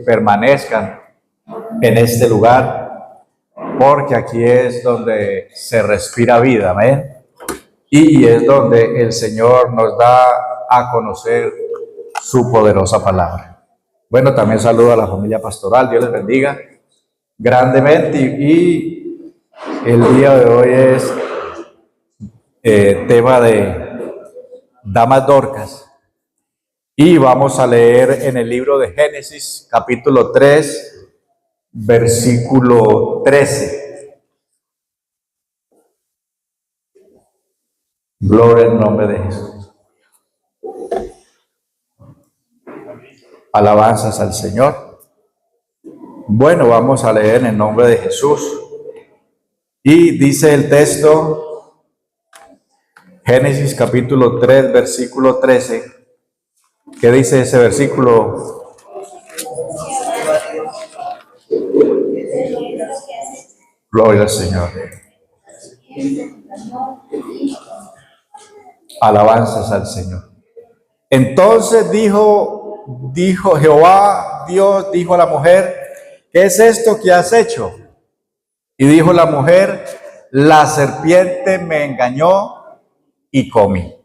que permanezcan en este lugar, porque aquí es donde se respira vida, amén. Y es donde el Señor nos da a conocer su poderosa palabra. Bueno, también saludo a la familia pastoral, Dios les bendiga grandemente. Y el día de hoy es tema de damas dorcas. Y vamos a leer en el libro de Génesis, capítulo 3, versículo 13. Gloria al nombre de Jesús. Alabanzas al Señor. Bueno, vamos a leer en el nombre de Jesús. Y dice el texto, Génesis capítulo 3, versículo 13. ¿Qué dice ese versículo? Gloria al Señor. Alabanzas al Señor. Entonces dijo Jehová, Dios dijo a la mujer, ¿qué es esto que has hecho? Y dijo la mujer, la serpiente me engañó y comí.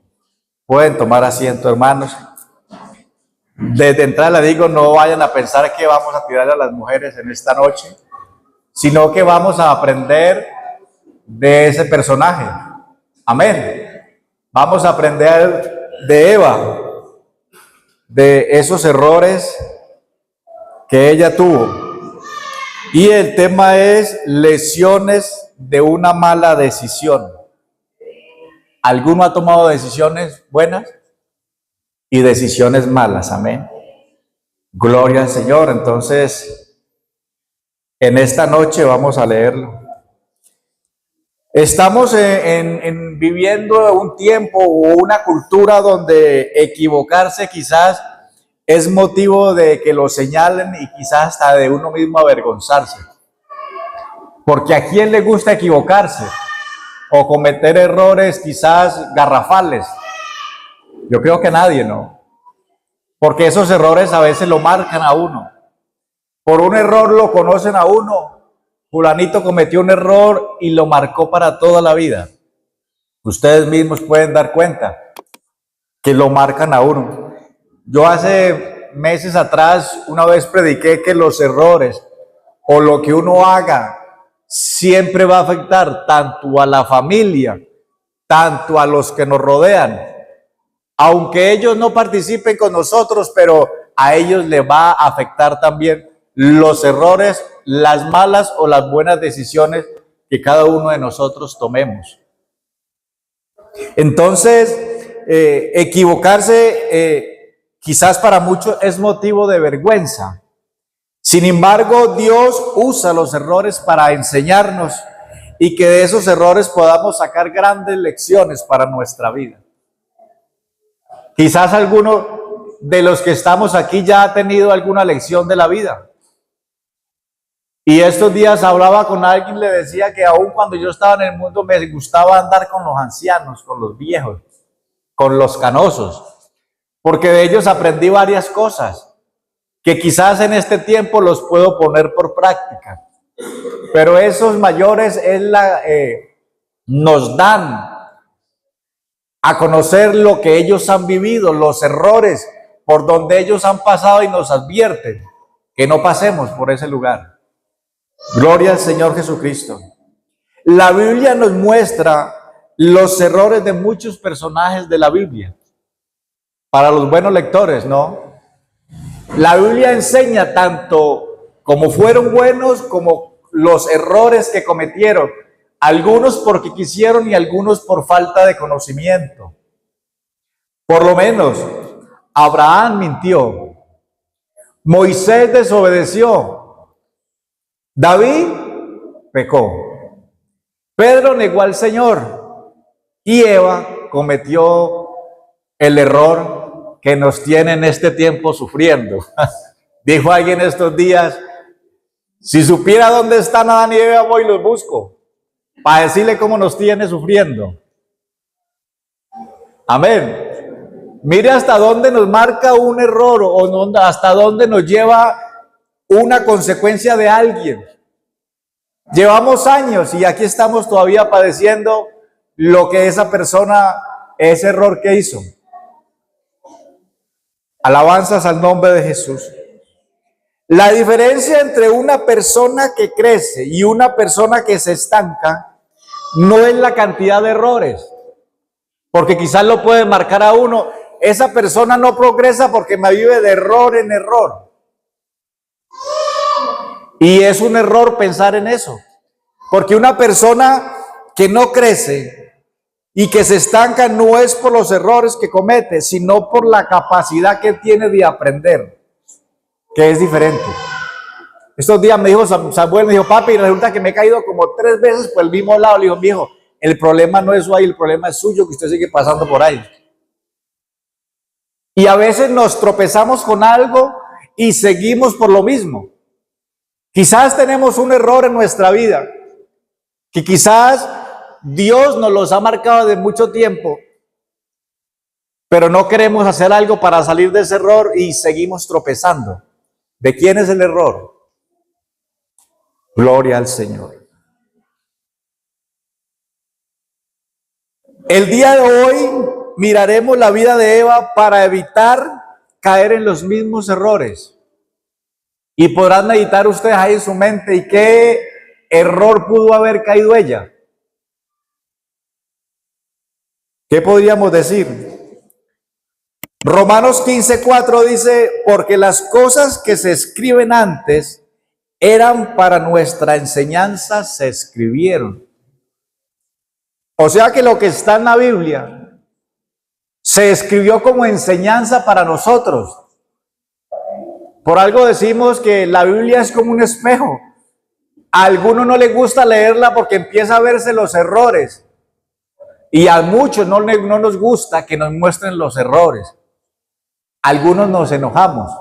Pueden tomar asiento, hermanos. Desde entrada le digo, no vayan a pensar que vamos a tirar a las mujeres en esta noche, sino que vamos a aprender de ese personaje. Amén. Vamos a aprender de Eva, de esos errores que ella tuvo. Y el tema es lesiones de una mala decisión. ¿Alguno ha tomado decisiones buenas y decisiones malas? Amén. Gloria al Señor. Entonces, en esta noche vamos a leerlo. Estamos viviendo un tiempo o una cultura donde equivocarse quizás es motivo de que lo señalen y quizás hasta de uno mismo avergonzarse. Porque ¿a quién le gusta equivocarse o cometer errores quizás garrafales? Yo creo que nadie, ¿no? Porque esos errores a veces lo marcan a uno. Por un error lo conocen a uno. Fulanito cometió un error y lo marcó para toda la vida. Ustedes mismos pueden dar cuenta que lo marcan a uno. Yo hace meses atrás una vez prediqué que los errores o lo que uno haga siempre va a afectar tanto a la familia, tanto a los que nos rodean. Aunque ellos no participen con nosotros, pero a ellos les va a afectar también los errores, las malas o las buenas decisiones que cada uno de nosotros tomemos. Entonces, equivocarse quizás para muchos es motivo de vergüenza. Sin embargo, Dios usa los errores para enseñarnos y que de esos errores podamos sacar grandes lecciones para nuestra vida. Quizás alguno de los que estamos aquí ya ha tenido alguna lección de la vida. Y estos días hablaba con alguien, le decía que aún cuando yo estaba en el mundo me gustaba andar con los ancianos, con los viejos, con los canosos, porque de ellos aprendí varias cosas que quizás en este tiempo los puedo poner por práctica. Pero esos mayores nos dan a conocer lo que ellos han vivido, los errores por donde ellos han pasado y nos advierten que no pasemos por ese lugar. Gloria al Señor Jesucristo. La Biblia nos muestra los errores de muchos personajes de la Biblia. Para los buenos lectores, ¿no? La Biblia enseña tanto como fueron buenos como los errores que cometieron. Algunos porque quisieron y algunos por falta de conocimiento. Por lo menos, Abraham mintió. Moisés desobedeció. David pecó. Pedro negó al Señor. Y Eva cometió el error que nos tiene en este tiempo sufriendo. Dijo alguien estos días, si supiera dónde están Adán y Eva, voy y los busco, para decirle cómo nos tiene sufriendo. Amén. Mire hasta dónde nos marca un error o hasta dónde nos lleva una consecuencia de alguien. Llevamos años y aquí estamos todavía padeciendo lo que esa persona, ese error que hizo. Alabanzas al nombre de Jesús. La diferencia entre una persona que crece y una persona que se estanca no es la cantidad de errores, porque quizás lo puede marcar a uno, esa persona no progresa porque me vive de error en error. Y es un error pensar en eso, porque una persona que no crece y que se estanca no es por los errores que comete, sino por la capacidad que tiene de aprender, que es diferente. Estos días me dijo Samuel, me dijo, papi, resulta que me he caído como 3 veces por el mismo lado. Le digo, viejo, el problema no es ahí, el problema es suyo, que usted sigue pasando por ahí. Y a veces nos tropezamos con algo y seguimos por lo mismo. Quizás tenemos un error en nuestra vida, que quizás Dios nos los ha marcado de mucho tiempo, pero no queremos hacer algo para salir de ese error y seguimos tropezando. ¿De quién es el error? Gloria al Señor. El día de hoy miraremos la vida de Eva para evitar caer en los mismos errores. Y podrán meditar ustedes ahí en su mente y qué error pudo haber caído ella. ¿Qué podríamos decir? Romanos 15:4 dice, porque las cosas que se escriben antes eran para nuestra enseñanza, se escribieron. O sea que lo que está en la Biblia se escribió como enseñanza para nosotros. Por algo decimos que la Biblia es como un espejo. A algunos no les gusta leerla porque empieza a verse los errores. Y a muchos no nos gusta que nos muestren los errores. Algunos nos enojamos.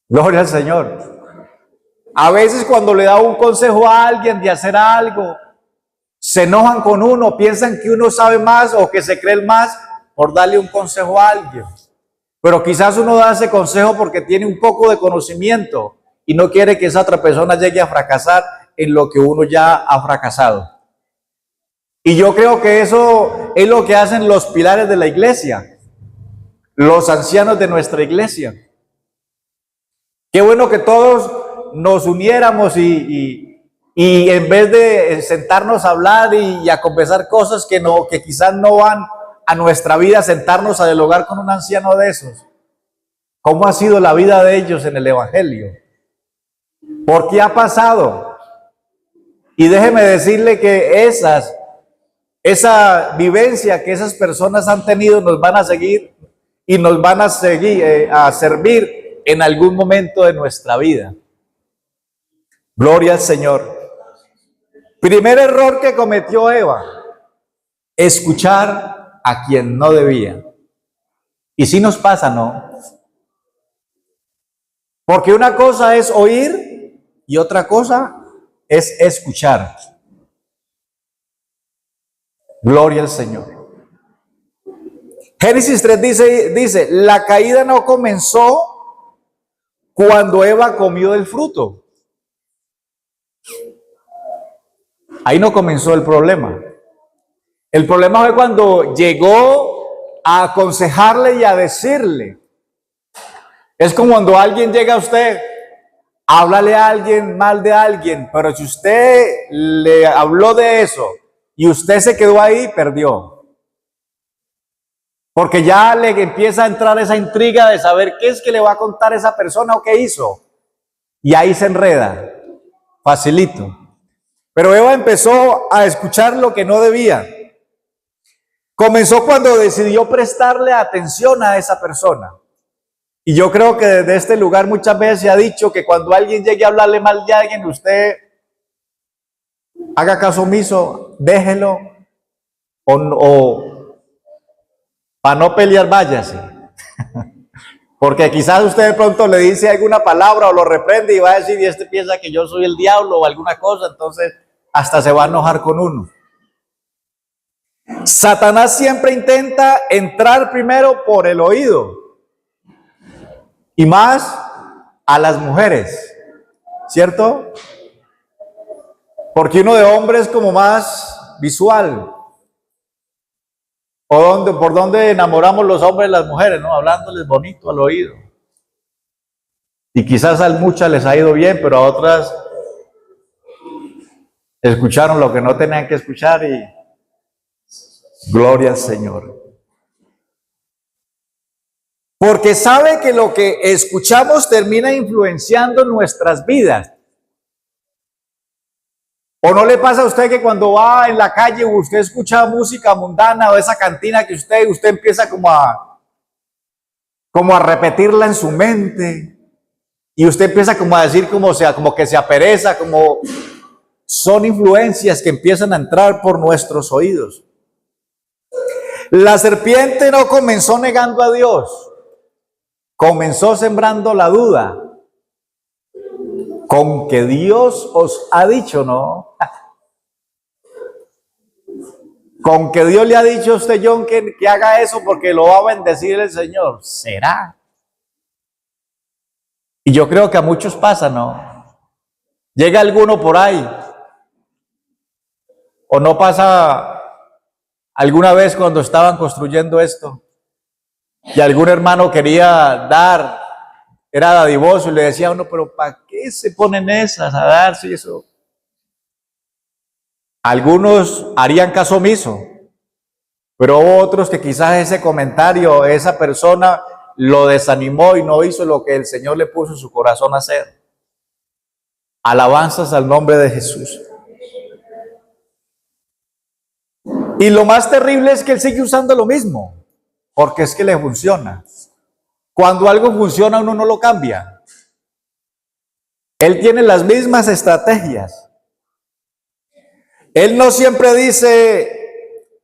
Gloria al Señor. A veces cuando le da un consejo a alguien de hacer algo, se enojan con uno, piensan que uno sabe más o que se cree el más por darle un consejo a alguien. Pero quizás uno da ese consejo porque tiene un poco de conocimiento y no quiere que esa otra persona llegue a fracasar en lo que uno ya ha fracasado. Y yo creo que eso es lo que hacen los pilares de la iglesia, los ancianos de nuestra iglesia. Qué bueno que todos nos uniéramos y en vez de sentarnos a hablar y a conversar cosas que quizás no van a nuestra vida, sentarnos a dialogar con un anciano de esos. ¿Cómo ha sido la vida de ellos en el Evangelio? ¿Por qué ha pasado? Y déjeme decirle que esa vivencia que esas personas han tenido nos van a seguir y nos van a seguir a servir en algún momento de nuestra vida. Gloria al Señor. Primer error que cometió Eva, escuchar a quien no debía. Y sí nos pasa, ¿no? Porque una cosa es oír y otra cosa es escuchar. Gloria al Señor. Génesis 3 dice, la caída no comenzó cuando Eva comió del fruto. Ahí no comenzó el problema. El problema fue cuando llegó a aconsejarle y a decirle. Es como cuando alguien llega a usted, háblale a alguien mal de alguien, pero si usted le habló de eso y usted se quedó ahí, perdió. Porque ya le empieza a entrar esa intriga de saber qué es que le va a contar esa persona o qué hizo. Y ahí se enreda, facilito. Pero Eva empezó a escuchar lo que no debía. Comenzó cuando decidió prestarle atención a esa persona. Y yo creo que desde este lugar muchas veces se ha dicho que cuando alguien llegue a hablarle mal de alguien, usted haga caso omiso, déjelo, o para no pelear, váyase. Porque quizás usted de pronto le dice alguna palabra o lo reprende y va a decir, y este piensa que yo soy el diablo o alguna cosa, entonces hasta se va a enojar con uno. Satanás siempre intenta entrar primero por el oído. Y más a las mujeres, ¿cierto? Porque uno de hombre es como más visual. ¿Por dónde enamoramos los hombres de las mujeres? ¿No? Hablándoles bonito al oído. Y quizás a muchas les ha ido bien, pero a otras escucharon lo que no tenían que escuchar y gloria al Señor. Porque sabe que lo que escuchamos termina influenciando nuestras vidas. ¿O no le pasa a usted que cuando va en la calle usted escucha música mundana o esa cantina que usted empieza como a repetirla en su mente y usted empieza como a decir como que se apereza, como son influencias que empiezan a entrar por nuestros oídos? La serpiente no comenzó negando a Dios, comenzó sembrando la duda. Con que Dios os ha dicho, ¿no? Con que Dios le ha dicho a usted, John, que haga eso porque lo va a bendecir el Señor. ¿Será? Y yo creo que a muchos pasa, ¿no? Llega alguno por ahí. ¿O no pasa alguna vez cuando estaban construyendo esto? Y algún hermano quería dar, era dadivoso y le decía a uno, pero ¿para qué se ponen esas a darse eso? Algunos harían caso omiso, pero hubo otros que quizás ese comentario, esa persona lo desanimó y no hizo lo que el Señor le puso en su corazón a hacer. Alabanzas al nombre de Jesús. Y lo más terrible es que él sigue usando lo mismo, porque es que le funciona. Cuando algo funciona, uno no lo cambia. Él tiene las mismas estrategias. Él no siempre dice,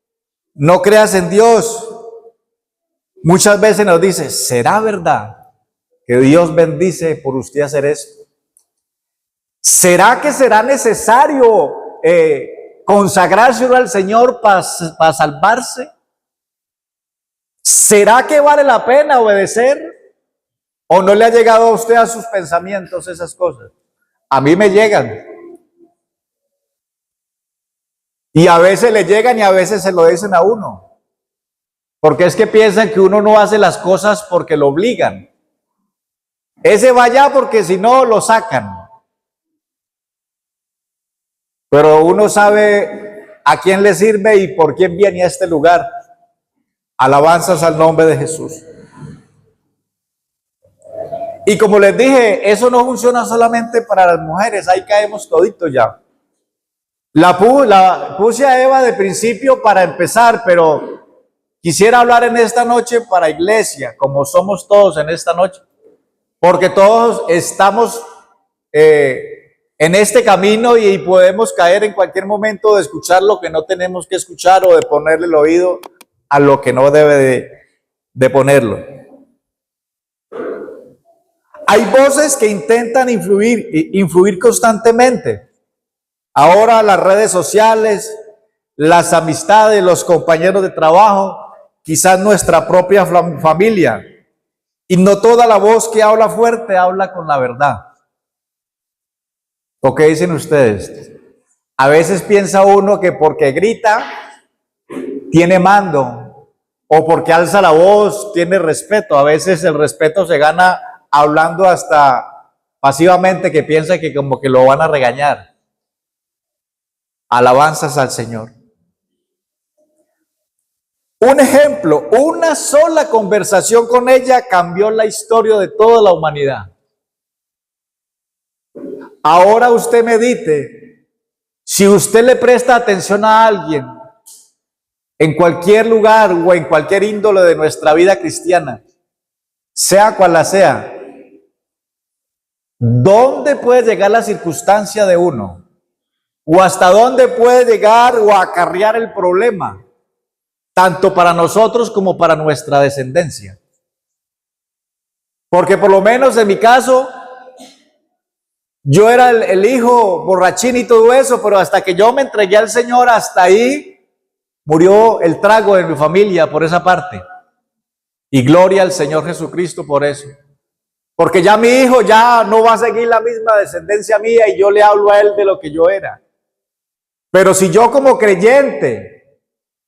no creas en Dios. Muchas veces nos dice, ¿será verdad que Dios bendice por usted hacer esto? ¿Será que será necesario consagrarse al Señor para salvarse? ¿Será que vale la pena obedecer? ¿O no le ha llegado a usted a sus pensamientos esas cosas? A mí me llegan. Y a veces le llegan y a veces se lo dicen a uno. Porque es que piensan que uno no hace las cosas porque lo obligan. Ese va allá porque si no lo sacan. Pero uno sabe a quién le sirve y por quién viene a este lugar. Alabanzas al nombre de Jesús. Y como les dije, eso no funciona solamente para las mujeres, ahí caemos toditos ya. La puse a Eva de principio para empezar, pero quisiera hablar en esta noche para iglesia, como somos todos en esta noche, porque todos estamos en este camino y podemos caer en cualquier momento de escuchar lo que no tenemos que escuchar o de ponerle el oído a lo que no debe de ponerlo. Hay voces que intentan influir constantemente. Ahora las redes sociales, las amistades, los compañeros de trabajo, quizás nuestra propia familia. Y no toda la voz que habla fuerte habla con la verdad. ¿O qué dicen ustedes? A veces piensa uno que porque grita tiene mando o porque alza la voz tiene respeto. A veces el respeto se gana hablando hasta pasivamente, que piensa que como que lo van a regañar. Alabanzas al Señor. Un ejemplo, una sola conversación con ella cambió la historia de toda la humanidad. Ahora usted medite, si usted le presta atención a alguien en cualquier lugar o en cualquier índole de nuestra vida cristiana, sea cual sea, ¿dónde puede llegar la circunstancia de uno? ¿O hasta dónde puede llegar o acarrear el problema? Tanto para nosotros como para nuestra descendencia. Porque por lo menos en mi caso, yo era el hijo borrachín y todo eso, pero hasta que yo me entregué al Señor, hasta ahí murió el trago de mi familia por esa parte. Y gloria al Señor Jesucristo por eso. Porque ya mi hijo ya no va a seguir la misma descendencia mía y yo le hablo a él de lo que yo era. Pero si yo como creyente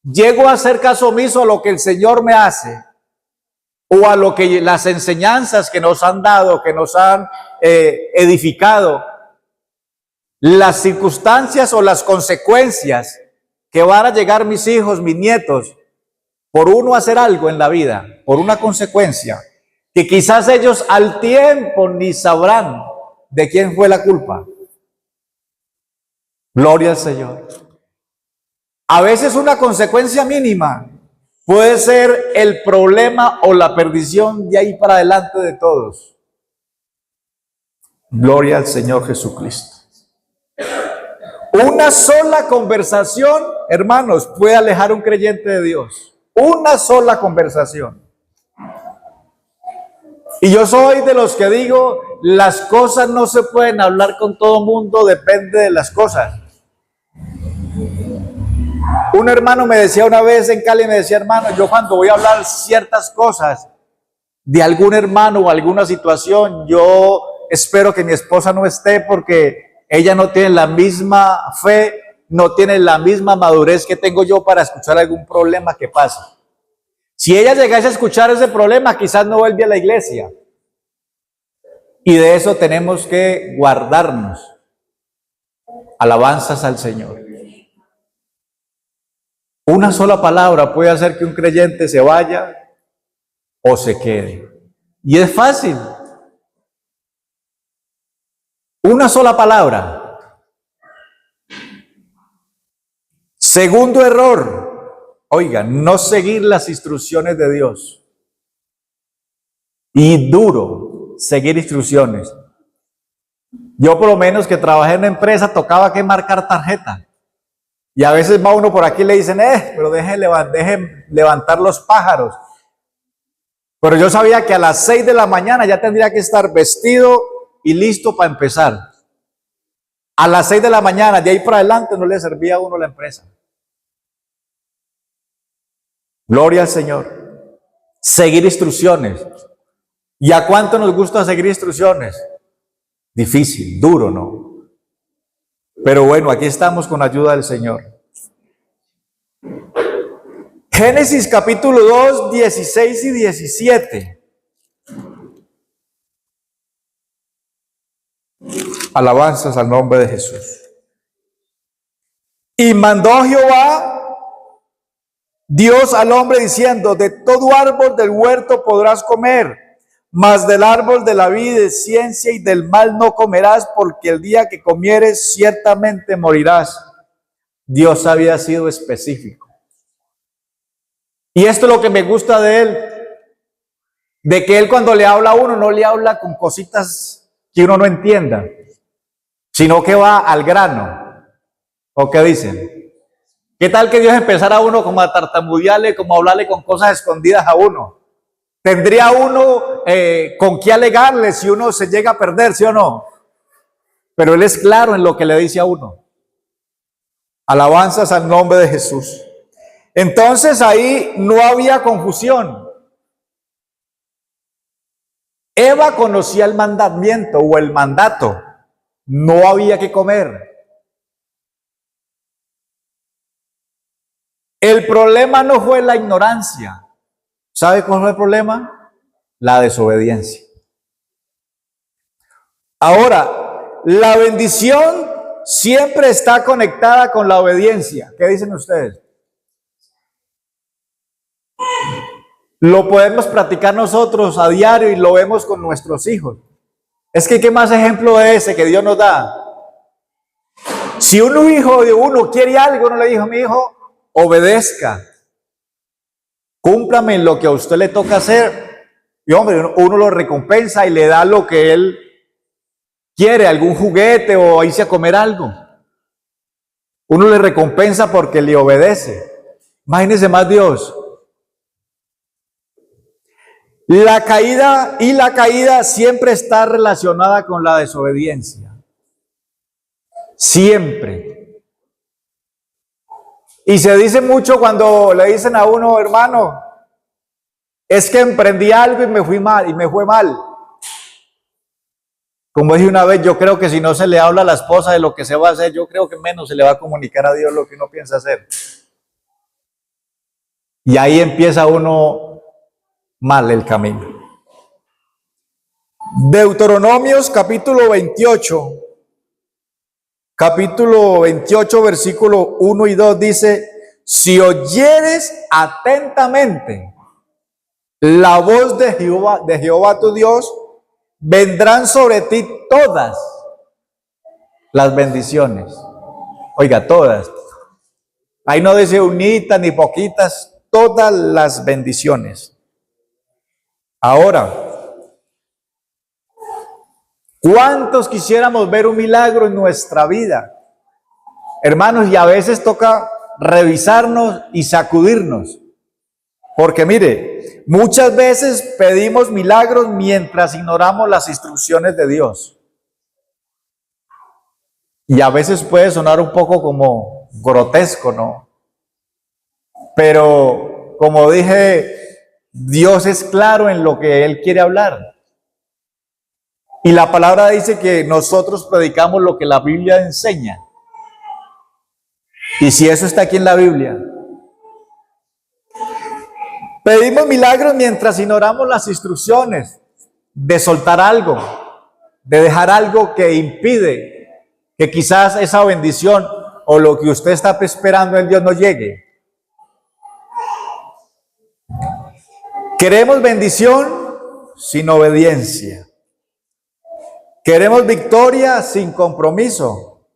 llego a hacer caso omiso a lo que el Señor me hace, o a lo que las enseñanzas que nos han dado, que nos han edificado, las circunstancias o las consecuencias que van a llegar mis hijos, mis nietos, por uno hacer algo en la vida, por una consecuencia, que quizás ellos al tiempo ni sabrán de quién fue la culpa. Gloria al Señor. A veces una consecuencia mínima puede ser el problema o la perdición de ahí para adelante de todos. Gloria al Señor Jesucristo. Una sola conversación, hermanos, puede alejar a un creyente de Dios. Una sola conversación. Y yo soy de los que digo, las cosas no se pueden hablar con todo mundo, depende de las cosas. Un hermano me decía una vez en Cali, me decía, hermano, yo cuando voy a hablar ciertas cosas de algún hermano o alguna situación, yo espero que mi esposa no esté porque ella no tiene la misma fe, no tiene la misma madurez que tengo yo para escuchar algún problema que pasa. Si ella llegase a escuchar ese problema, quizás no vuelve a la iglesia. Y de eso tenemos que guardarnos. Alabanzas al Señor. Una sola palabra puede hacer que un creyente se vaya o se quede. Y es fácil. Una sola palabra. Segundo error. Oigan, no seguir las instrucciones de Dios. Y duro, seguir instrucciones. Yo por lo menos que trabajé en una empresa tocaba que marcar tarjeta. Y a veces va uno por aquí y le dicen, pero dejen levantar los pájaros. Pero yo sabía que a las 6 de la mañana ya tendría que estar vestido y listo para empezar. A las 6 de la mañana, de ahí para adelante no le servía a uno la empresa. Gloria al Señor. Seguir instrucciones. ¿Y a cuánto nos gusta seguir instrucciones? Difícil, duro, ¿no? Pero bueno, aquí estamos con la ayuda del Señor. Génesis capítulo 2, 16 y 17. Alabanzas al nombre de Jesús. Y mandó Jehová Dios al hombre diciendo, de todo árbol del huerto podrás comer, mas del árbol de la vida y de ciencia y del mal no comerás, porque el día que comieres ciertamente morirás. Dios había sido específico. Y esto es lo que me gusta de él, de que él cuando le habla a uno no le habla con cositas que uno no entienda, sino que va al grano. ¿O qué dicen? ¿Qué tal que Dios empezara a uno como a tartamudearle, como a hablarle con cosas escondidas a uno? ¿Tendría uno con qué alegarle si uno se llega a perder, sí o no? Pero él es claro en lo que le dice a uno. Alabanzas al nombre de Jesús. Entonces ahí no había confusión. Eva conocía el mandamiento o el mandato. No había que comer. El problema no fue la ignorancia. ¿Sabe cuál fue el problema? La desobediencia. Ahora, la bendición siempre está conectada con la obediencia. ¿Qué dicen ustedes? Lo podemos practicar nosotros a diario y lo vemos con nuestros hijos. Es que ¿qué más ejemplo es ese que Dios nos da? Si un hijo de uno quiere algo, uno le dijo, mi hijo, obedezca. Cúmplame en lo que a usted le toca hacer. Y hombre, uno lo recompensa y le da lo que él quiere, algún juguete o irse a comer algo. Uno le recompensa porque le obedece. Imagínense más Dios. La caída siempre está relacionada con la desobediencia. Siempre. Y se dice mucho cuando le dicen a uno, hermano, es que emprendí algo y me fue mal. Como dije una vez, yo creo que si no se le habla a la esposa de lo que se va a hacer, yo creo que menos se le va a comunicar a Dios lo que uno piensa hacer. Y ahí empieza uno mal el camino. Deuteronomios capítulo 28, versículo 1 y 2 dice: si oyeres atentamente la voz de Jehová tu Dios, vendrán sobre ti todas las bendiciones. Oiga, todas. Ahí no dice unitas ni poquitas, todas las bendiciones. Ahora, ¿cuántos quisiéramos ver un milagro en nuestra vida? Hermanos, y a veces toca revisarnos y sacudirnos. Porque mire, muchas veces pedimos milagros mientras ignoramos las instrucciones de Dios. Y a veces puede sonar un poco como grotesco, ¿no? Pero como dije, Dios es claro en lo que Él quiere hablar. Y la palabra dice que nosotros predicamos lo que la Biblia enseña. Y si eso está aquí en la Biblia, pedimos milagros mientras ignoramos las instrucciones de soltar algo, de dejar algo que impide que quizás esa bendición o lo que usted está esperando en Dios no llegue. Queremos bendición sin obediencia. Queremos victoria sin compromiso.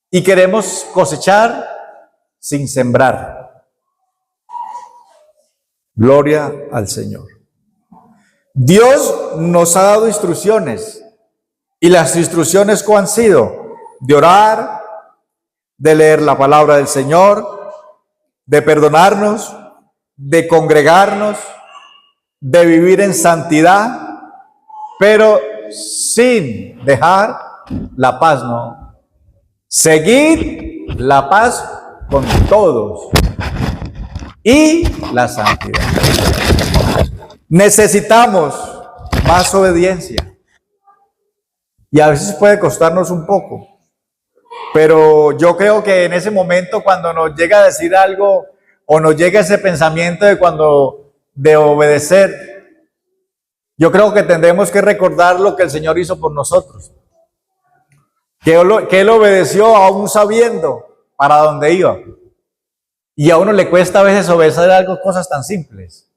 Y queremos cosechar sin sembrar. Gloria al Señor. Dios nos ha dado instrucciones. Y las instrucciones ¿cuáles han sido? De orar, de leer la palabra del Señor, de perdonarnos, de congregarnos, de vivir en santidad, pero sin dejar la paz, ¿no? Seguid la paz con todos y la santidad. Necesitamos más obediencia y a veces puede costarnos un poco, pero yo creo que en ese momento cuando nos llega a decir algo o nos llega ese pensamiento de obedecer, yo creo que tendremos que recordar lo que el Señor hizo por nosotros. Que Él obedeció aún sabiendo para dónde iba. Y a uno le cuesta a veces obedecer algo, cosas tan simples.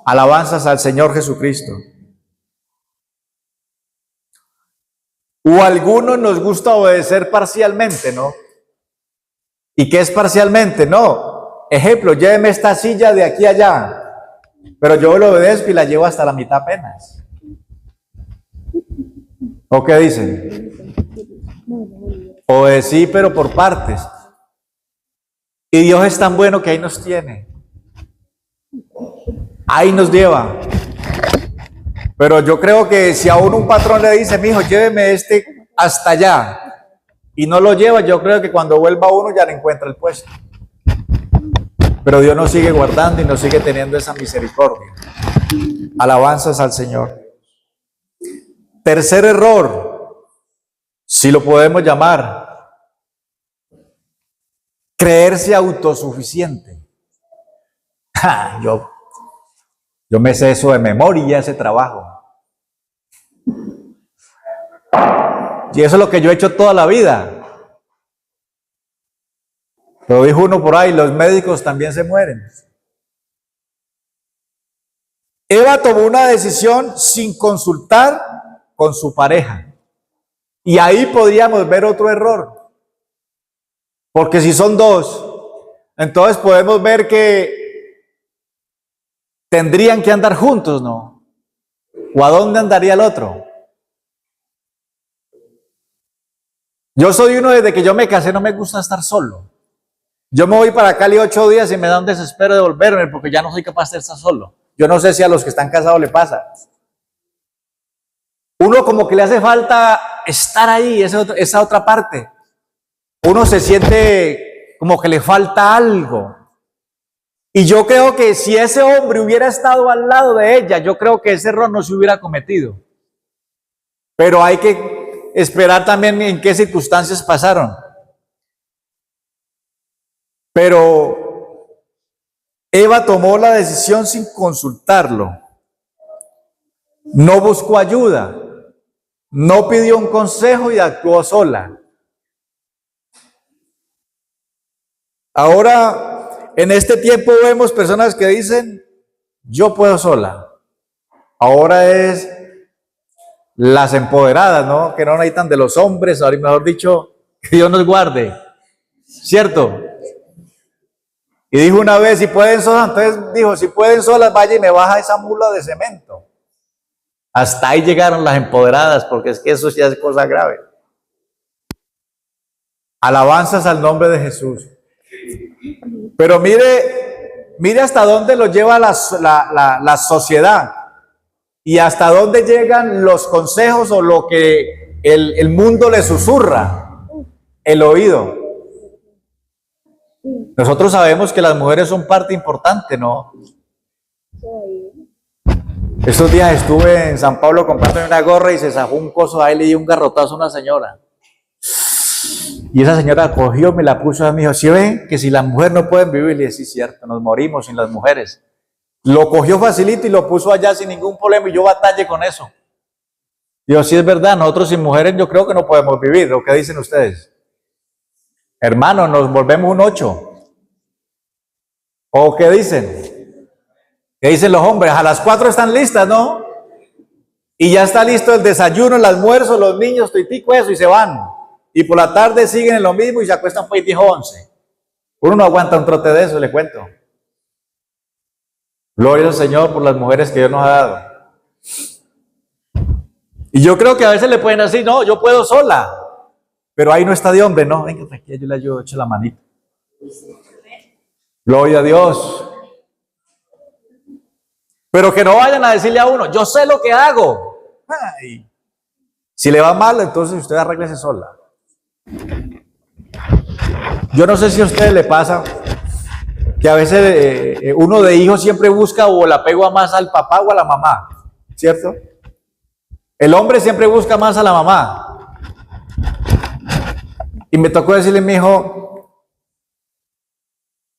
Alabanzas al Señor Jesucristo. O a algunos nos gusta obedecer parcialmente, ¿no? ¿Y qué es parcialmente? No. Ejemplo, lléveme esta silla de aquí a allá. Pero yo lo obedezco y la llevo hasta la mitad apenas. ¿O qué dicen? Obedecí, pero por partes. Y Dios es tan bueno que ahí nos tiene. Ahí nos lleva. Pero yo creo que si a uno un patrón le dice, mijo, lléveme este hasta allá, y no lo lleva, yo creo que cuando vuelva uno ya no encuentra el puesto. Pero Dios nos sigue guardando y nos sigue teniendo esa misericordia. Alabanzas al Señor. Tercer error, si lo podemos llamar, creerse autosuficiente. Yo me sé eso de memoria, ese trabajo. Y eso es lo que yo he hecho toda la vida. Pero dijo uno por ahí, los médicos también se mueren. Eva tomó una decisión sin consultar con su pareja. Y ahí podríamos ver otro error. Porque si son dos, entonces podemos ver que tendrían que andar juntos, ¿no? ¿O a dónde andaría el otro? Yo soy uno desde que yo me casé, no me gusta estar solo. Yo me voy para Cali 8 días y me da un desespero de volverme porque ya no soy capaz de estar solo. Yo no sé si a los que están casados le pasa. Uno como que le hace falta estar ahí, esa otra parte. Uno se siente como que le falta algo. Y yo creo que si ese hombre hubiera estado al lado de ella, yo creo que ese error no se hubiera cometido. Pero hay que esperar también en qué circunstancias pasaron. Pero Eva tomó la decisión sin consultarlo. No buscó ayuda. No pidió un consejo y actuó sola. Ahora, en este tiempo vemos personas que dicen, yo puedo sola. Ahora es las empoderadas, ¿no? Que no necesitan de los hombres, ahora mejor dicho, que Dios nos guarde. ¿Cierto? Y dijo una vez, si pueden solas, entonces dijo, si pueden solas, vaya y me baja esa mula de cemento. Hasta ahí llegaron las empoderadas, porque es que eso ya es cosa grave. Alabanzas al nombre de Jesús. Pero mire hasta dónde lo lleva la sociedad y hasta dónde llegan los consejos o lo que el mundo le susurra, el oído. Nosotros sabemos que las mujeres son parte importante, ¿no? Estos días estuve en San Pablo comprando una gorra y se zafó un coso ahí, le dio un garrotazo a una señora. Y esa señora cogió, me la puso a mí, dijo, ¿sí ven que si las mujeres no pueden vivir? Le dije, sí, cierto, nos morimos sin las mujeres. Lo cogió facilito y lo puso allá sin ningún problema y yo batallé con eso. Digo, sí es verdad, nosotros sin mujeres yo creo que no podemos vivir. ¿Lo que dicen ustedes? Hermano, nos volvemos un 8. ¿O qué dicen? ¿Qué dicen los hombres? A las 4 están listas, ¿no? Y ya está listo el desayuno, el almuerzo, los niños, tuitico eso y se van. Y por la tarde siguen en lo mismo y se acuestan por 11. Uno no aguanta un trote de eso, le cuento. Gloria al Señor por las mujeres que Dios nos ha dado. Y yo creo que a veces le pueden decir, no, yo puedo sola. Pero ahí no está de hombre, no. Venga, aquí yo le ayudo, eche la manita. Gloria a Dios. Pero que no vayan a decirle a uno, yo sé lo que hago. Ay. Si le va mal, entonces usted arréglese sola. Yo no sé si a ustedes le pasa que a veces uno de hijo siempre busca o el apego más al papá o a la mamá, ¿cierto? El hombre siempre busca más a la mamá. Y me tocó decirle a mi hijo,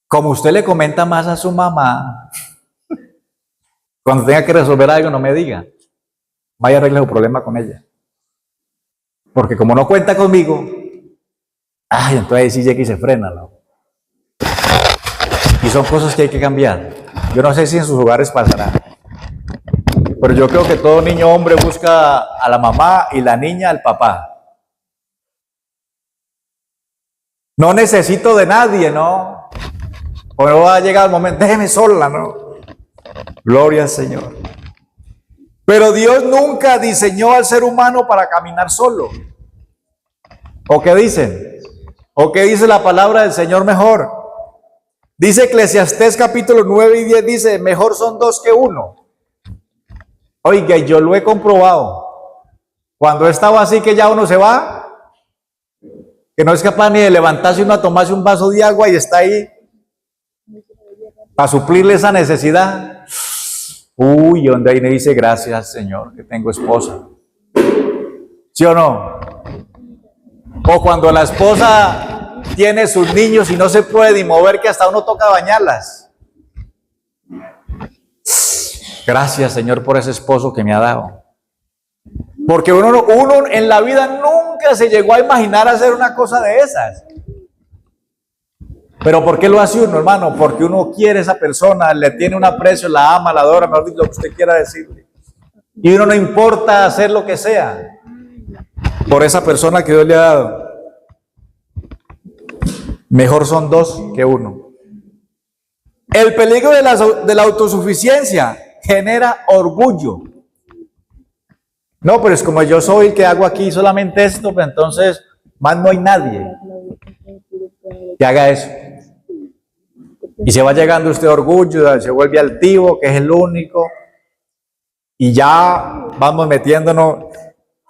como usted le comenta más a su mamá, cuando tenga que resolver algo no me diga, vaya a arreglar su problema con ella. Porque como no cuenta conmigo, ay, entonces ahí sí llega y se frena, ¿no? Y son cosas que hay que cambiar. Yo no sé si en sus hogares pasará. Pero yo creo que todo niño hombre busca a la mamá y la niña al papá. No necesito de nadie, ¿no? O no va a llegar el momento, déjeme sola, ¿no? Gloria al Señor. Pero Dios nunca diseñó al ser humano para caminar solo. ¿O qué dicen? ¿O qué dice la palabra del Señor mejor? Dice Eclesiastés capítulo 9 y 10, dice, mejor son 2 que 1. Oiga, yo lo he comprobado. Cuando estaba así que ya uno se va, que no es capaz ni de levantarse uno a tomarse un vaso de agua y está ahí para suplirle esa necesidad. Uy, donde ahí me dice, gracias Señor, que tengo esposa. ¿Sí o no? O cuando la esposa tiene sus niños y no se puede ni mover, que hasta uno toca bañarlas. Gracias Señor por ese esposo que me ha dado. Porque uno en la vida nunca se llegó a imaginar hacer una cosa de esas. Pero ¿por qué lo hace uno, hermano? Porque uno quiere a esa persona, le tiene un aprecio, la ama, la adora, mejor dicho, lo que usted quiera decirle. Y uno no importa hacer lo que sea por esa persona que Dios le ha dado. Mejor son 2 que 1. El peligro de la autosuficiencia genera orgullo. No, pero es como yo soy el que hago aquí solamente esto, pues entonces más no hay nadie que haga eso. Y se va llegando este orgullo, se vuelve altivo, que es el único, y ya vamos metiéndonos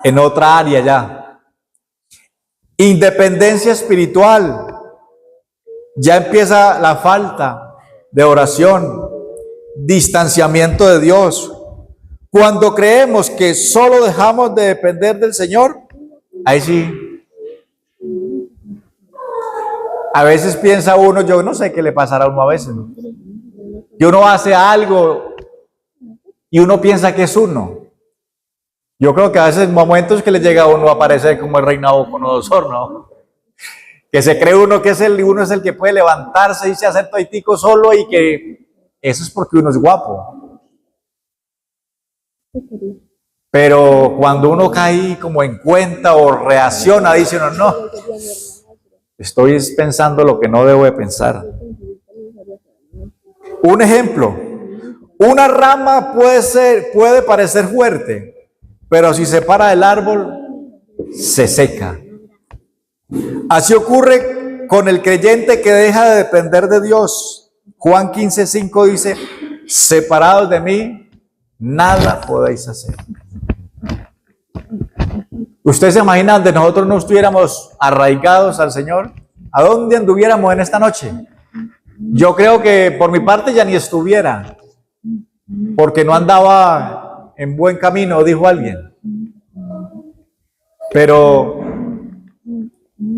en otra área ya. Independencia espiritual. Ya empieza la falta de oración, distanciamiento de Dios, Cuando creemos que solo dejamos de depender del Señor, ahí sí. A veces piensa uno, yo no sé qué le pasará a uno a veces, ¿no? Y uno hace algo y uno piensa que es uno. Yo creo que a veces momentos que le llega a uno a parecer como el rey Nabucodonosor, ¿no? Que se cree uno que uno es el que puede levantarse y se hacer toitico solo y que eso es porque uno es guapo. Pero cuando uno cae como en cuenta o reacciona, dice uno, no, estoy pensando lo que no debo de pensar. Un ejemplo, una rama puede parecer fuerte, pero si se para del árbol, se seca. Así ocurre con el creyente que deja de depender de Dios. Juan 15:5 dice, separados de mí, nada podéis hacer. ¿Usted se imagina donde nosotros no estuviéramos arraigados al Señor? ¿A dónde anduviéramos en esta noche? Yo creo que por mi parte ya ni estuviera, porque no andaba en buen camino, dijo alguien. Pero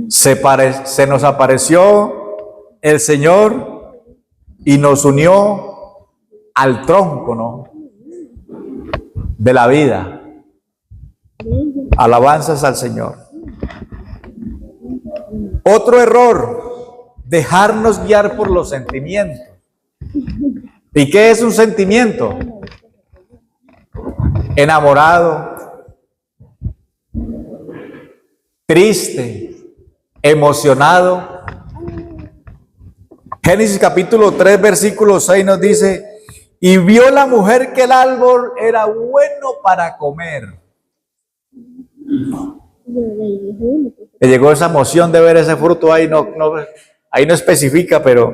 se nos apareció el Señor y nos unió al tronco, ¿no? De la vida. Alabanzas al Señor. Otro error, dejarnos guiar por los sentimientos. ¿Y qué es un sentimiento? Enamorado, triste, emocionado. Génesis capítulo 3, versículo 6 nos dice, y vio la mujer que el árbol era bueno para comer. Le llegó esa emoción de ver ese fruto ahí, ahí no especifica, pero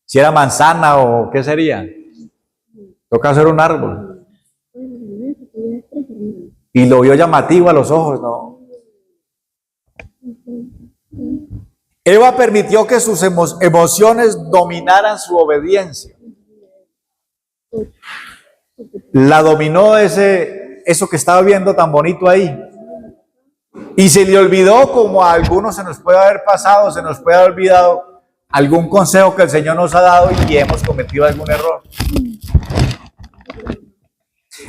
si era manzana o qué sería. Toca hacer un árbol. Y lo vio llamativo a los ojos, ¿no? Eva permitió que sus emociones dominaran su obediencia. La dominó eso que estaba viendo tan bonito ahí. Y se le olvidó, como a algunos se nos puede haber pasado, se nos puede haber olvidado algún consejo que el Señor nos ha dado y hemos cometido algún error.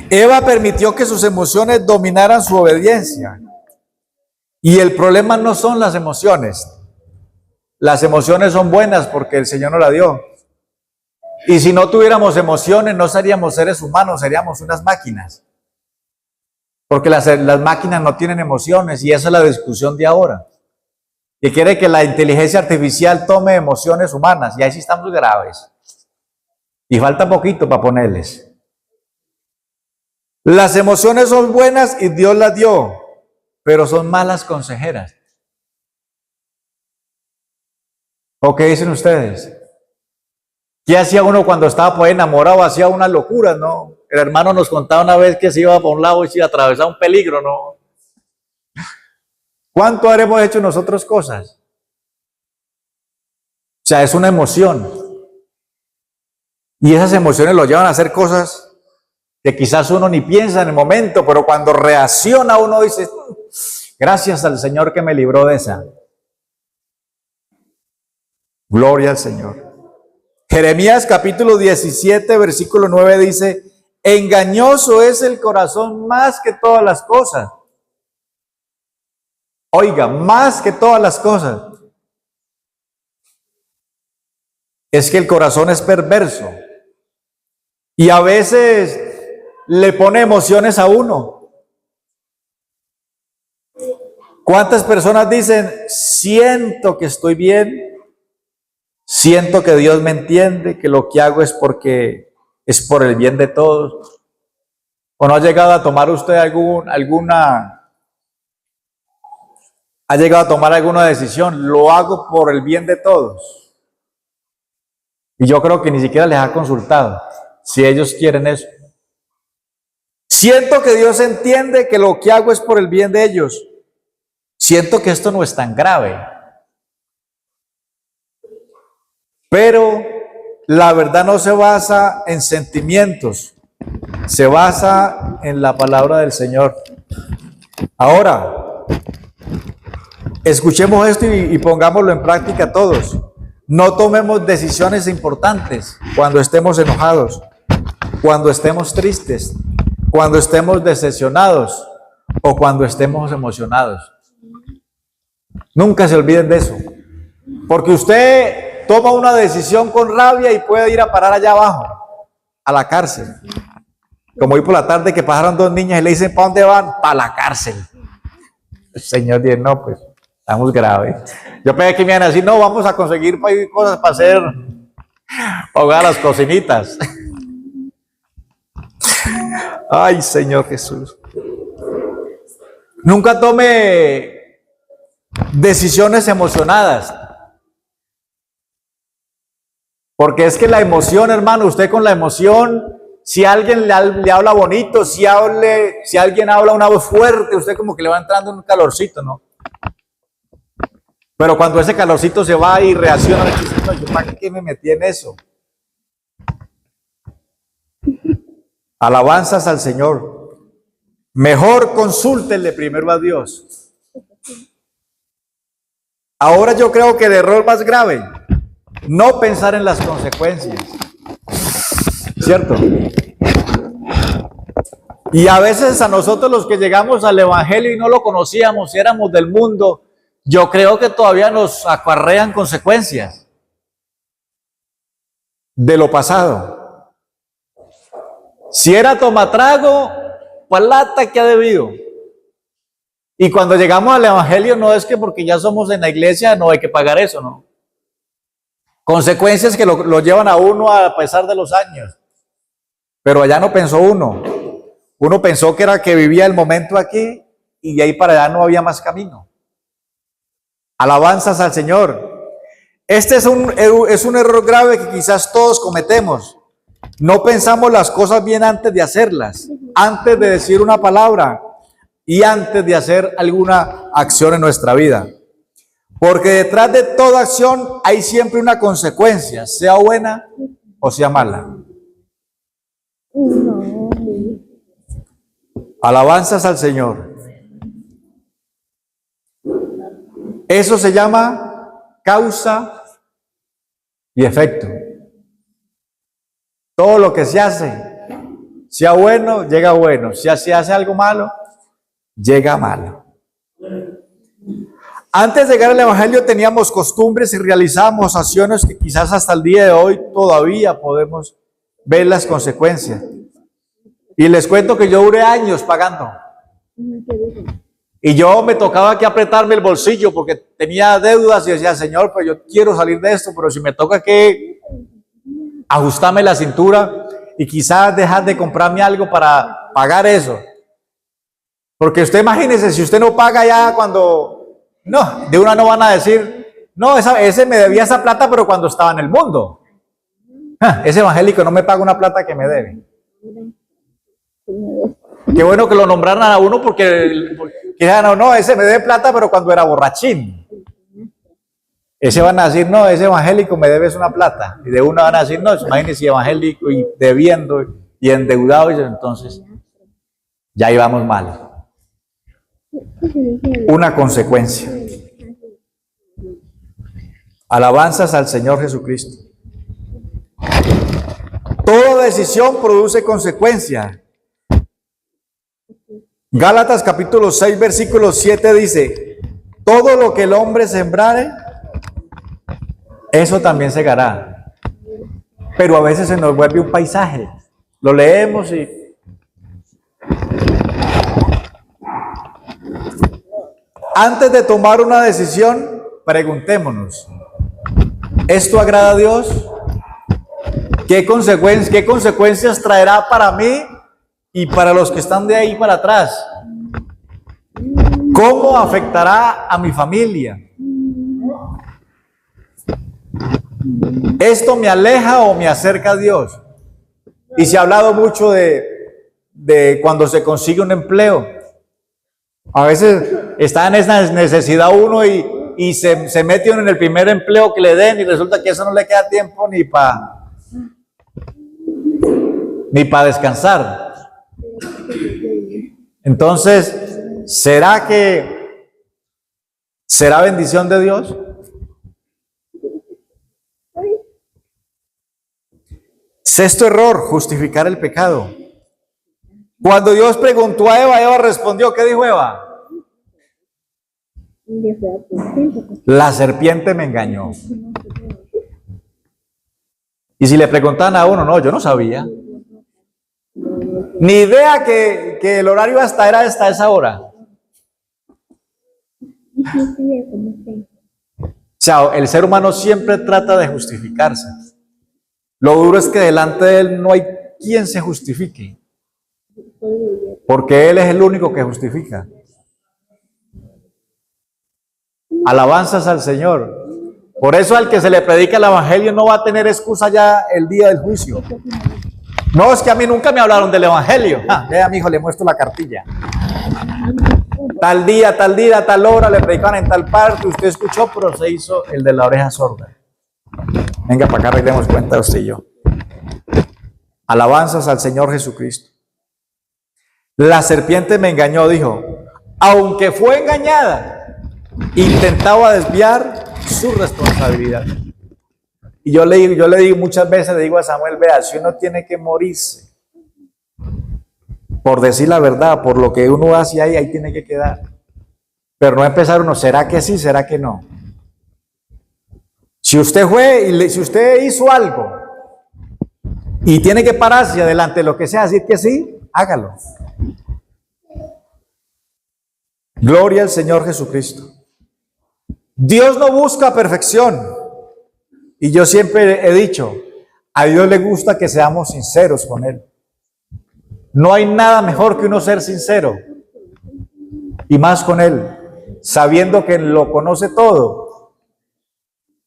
Eva permitió que sus emociones dominaran su obediencia. Y el problema no son las emociones. Las emociones son buenas porque el Señor nos las dio. Y si no tuviéramos emociones, no seríamos seres humanos, seríamos unas máquinas. Porque las máquinas no tienen emociones y esa es la discusión de ahora. Que quiere que la inteligencia artificial tome emociones humanas y ahí sí estamos graves. Y falta poquito para ponerles. Las emociones son buenas y Dios las dio, pero son malas consejeras. ¿O qué dicen ustedes? ¿Qué hacía uno cuando estaba pues enamorado? Hacía unas locuras, ¿no? El hermano nos contaba una vez que se iba por un lado y se iba a atravesar un peligro, ¿no? ¿Cuánto habremos hecho nosotros cosas? O sea, es una emoción. Y esas emociones lo llevan a hacer cosas que quizás uno ni piensa en el momento, pero cuando reacciona uno dice, gracias al Señor que me libró de esa. Gloria al Señor. Jeremías capítulo 17, versículo 9 dice, engañoso es el corazón más que todas las cosas. Oiga, más que todas las cosas. Es que el corazón es perverso. Y a veces le pone emociones a uno. ¿Cuántas personas dicen, siento que estoy bien? Siento que Dios me entiende, que lo que hago es porque es por el bien de todos. ¿O no ha llegado a tomar usted ha llegado a tomar alguna decisión? Lo hago por el bien de todos. Y yo creo que ni siquiera les ha consultado si ellos quieren eso. Siento que Dios entiende que lo que hago es por el bien de ellos. Siento que esto no es tan grave. Pero la verdad no se basa en sentimientos, se basa en la palabra del Señor. Ahora, escuchemos esto y pongámoslo en práctica todos. No tomemos decisiones importantes cuando estemos enojados, cuando estemos tristes, cuando estemos decepcionados o cuando estemos emocionados. Nunca se olviden de eso, porque usted toma una decisión con rabia y puede ir a parar allá abajo, a la cárcel. Como hoy por la tarde que pasaron dos niñas y le dicen, ¿para dónde van? Para la cárcel. El Señor dice, no, pues, estamos graves. Yo pensé que me iban a decir, no, vamos a conseguir cosas para hacer, para jugar a las cocinitas. Ay, Señor Jesús. Nunca tome decisiones emocionadas. Porque es que la emoción, hermano, usted con la emoción, si alguien le habla bonito, si alguien habla una voz fuerte, usted como que le va entrando un calorcito, ¿no? Pero cuando ese calorcito se va y reacciona, dice, no, ¿yo para qué me metí en eso? Alabanzas al Señor. Mejor consúltenle primero a Dios. Ahora yo creo que el error más grave, no pensar en las consecuencias. ¿Cierto? Y a veces a nosotros los que llegamos al Evangelio y no lo conocíamos, y éramos del mundo, yo creo que todavía nos acarrean consecuencias de lo pasado. Si era tomatrago, pues lata que ha debido. Y cuando llegamos al Evangelio no es que porque ya somos en la iglesia no hay que pagar eso, ¿no? Consecuencias que lo llevan a uno a pesar de los años. Pero allá no pensó uno. Uno pensó que era que vivía el momento aquí y de ahí para allá no había más camino. Alabanzas al Señor. Este es un error grave que quizás todos cometemos. No pensamos las cosas bien antes de hacerlas, antes de decir una palabra y antes de hacer alguna acción en nuestra vida. Porque detrás de toda acción hay siempre una consecuencia, sea buena o sea mala. Alabanzas al Señor. Eso se llama causa y efecto. Todo lo que se hace, sea bueno, llega bueno. Si se hace algo malo, llega malo. Antes de llegar al Evangelio teníamos costumbres y realizábamos acciones que quizás hasta el día de hoy todavía podemos ver las consecuencias. Y les cuento que yo duré años pagando. Y yo me tocaba que apretarme el bolsillo porque tenía deudas y decía, Señor, pues yo quiero salir de esto, pero si me toca que ajustarme la cintura y quizás dejar de comprarme algo para pagar eso. Porque usted imagínese, si usted no paga ya cuando... No, de una no van a decir, no, ese me debía esa plata, pero cuando estaba en el mundo. Ese evangélico no me paga una plata que me debe. Qué bueno que lo nombraran a uno porque no, ese me debe plata, pero cuando era borrachín. Ese van a decir, no, ese evangélico me debes una plata. Y de una van a decir, no, imagínese evangélico y debiendo y endeudado, y entonces ya íbamos mal. Una consecuencia. Alabanzas al Señor Jesucristo. Toda decisión produce consecuencia. Gálatas capítulo 6 versículo 7 dice, todo lo que el hombre sembrare, eso también segará. Pero a veces se nos vuelve un paisaje. Lo leemos y... Antes de tomar una decisión, preguntémonos, ¿esto agrada a Dios? ¿Qué consecuencias traerá para mí y para los que están de ahí para atrás? ¿Cómo afectará a mi familia? ¿Esto me aleja o me acerca a Dios? Y se ha hablado mucho de cuando se consigue un empleo. A veces está en esa necesidad uno y se mete uno en el primer empleo que le den y resulta que eso no le queda tiempo ni para descansar. Entonces, ¿será que será bendición de Dios? Sexto error, justificar el pecado. Cuando Dios preguntó a Eva, Eva respondió, ¿qué dijo Eva? La serpiente me engañó. Y si le preguntan a uno, no, yo no sabía. Ni idea que el horario era hasta esa hora. O sea, el ser humano siempre trata de justificarse. Lo duro es que delante de él no hay quien se justifique. Porque él es el único que justifica. Alabanzas al Señor. Por eso al que se le predica el evangelio no va a tener excusa ya el día del juicio. No, es que a mí nunca me hablaron del evangelio. Vea, mi hijo, le muestro la cartilla. Tal día, tal hora le predicaban en tal parte. Usted escuchó, pero se hizo el de la oreja sorda. Venga para acá, arreglemos cuenta usted y yo. Alabanzas al Señor Jesucristo. La serpiente me engañó, dijo. Aunque fue engañada, intentaba desviar su responsabilidad. Y yo le digo muchas veces, le digo a Samuel, vea, si uno tiene que morirse por decir la verdad, por lo que uno hace ahí tiene que quedar. Pero no empezar uno, ¿será que sí, será que no? Si usted fue y si usted hizo algo y tiene que pararse adelante lo que sea, decir que sí, hágalo. Gloria al Señor Jesucristo. Dios no busca perfección. Y yo siempre he dicho, a Dios le gusta que seamos sinceros con Él. No hay nada mejor que uno ser sincero. Y más con Él, sabiendo que lo conoce todo.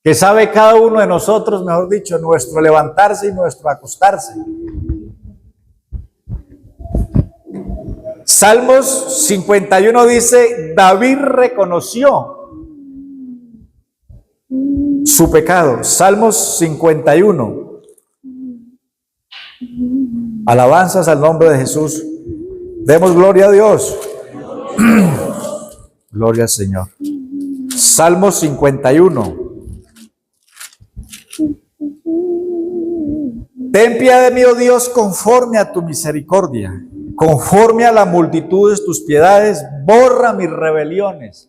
Que sabe cada uno de nosotros, mejor dicho, nuestro levantarse y nuestro acostarse. Salmos 51 dice, David reconoció su pecado. Salmos 51. Alabanzas al nombre de Jesús. Demos gloria a Dios. Gloria al Señor. Salmos 51. Ten piedad de mí, oh Dios, conforme a tu misericordia, conforme a la multitud de tus piedades, borra mis rebeliones.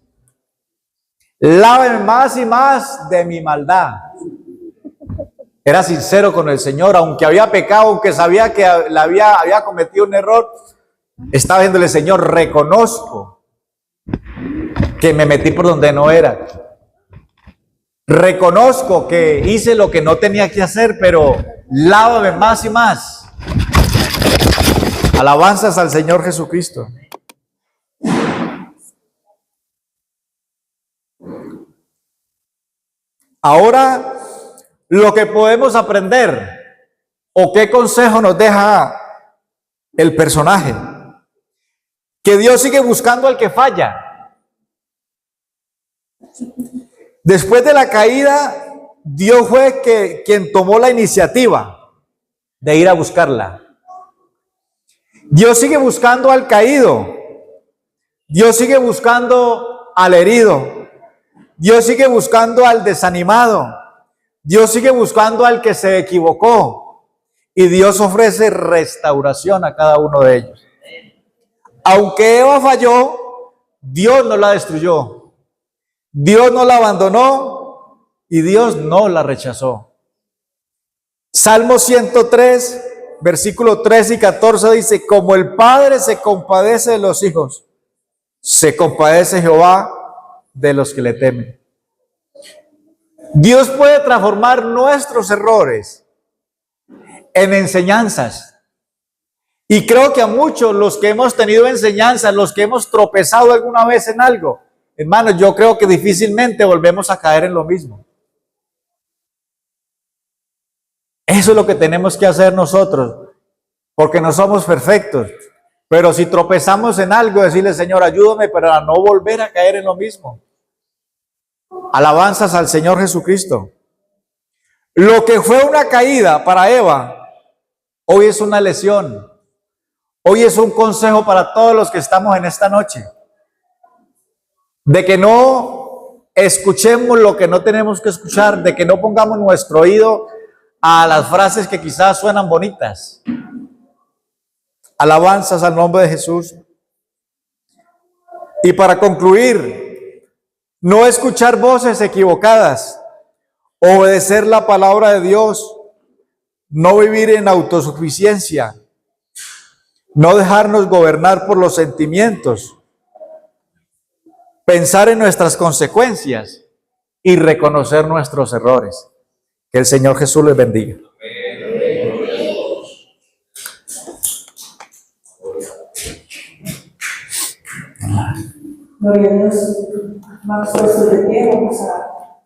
Lávame más y más de mi maldad. Era sincero con el Señor, aunque había pecado, aunque sabía que había cometido un error, estaba diciéndole, Señor, reconozco que me metí por donde no era. Reconozco que hice lo que no tenía que hacer, pero lávame más y más. Alabanzas al Señor Jesucristo. Ahora, lo que podemos aprender, o qué consejo nos deja el personaje, que Dios sigue buscando al que falla. Después de la caída, Dios fue quien tomó la iniciativa de ir a buscarla. Dios sigue buscando al caído. Dios sigue buscando al herido. Dios sigue buscando al desanimado. Dios sigue buscando al que se equivocó. Y Dios ofrece restauración a cada uno de ellos. Aunque Eva falló, Dios no la destruyó. Dios no la abandonó y Dios no la rechazó. Salmo 103, versículos 13 y 14 dice, como el Padre se compadece de los hijos, se compadece Jehová de los que le temen. Dios puede transformar nuestros errores en enseñanzas. Y creo que a muchos, los que hemos tenido enseñanzas, los que hemos tropezado alguna vez en algo, hermanos, yo creo que difícilmente volvemos a caer en lo mismo. Eso es lo que tenemos que hacer nosotros, porque no somos perfectos. Pero si tropezamos en algo, decirle, Señor, ayúdame para no volver a caer en lo mismo. Alabanzas al Señor Jesucristo. Lo que fue una caída para Eva, hoy es una lesión. Hoy es un consejo para todos los que estamos en esta noche, de que no escuchemos lo que no tenemos que escuchar, de que no pongamos nuestro oído a las frases que quizás suenan bonitas. Alabanzas al nombre de Jesús. Y para concluir, no escuchar voces equivocadas, obedecer la palabra de Dios, no vivir en autosuficiencia, no dejarnos gobernar por los sentimientos, pensar en nuestras consecuencias y reconocer nuestros errores. Que el Señor Jesús les bendiga. Gloria a Dios. Más puestos de pie, vamos a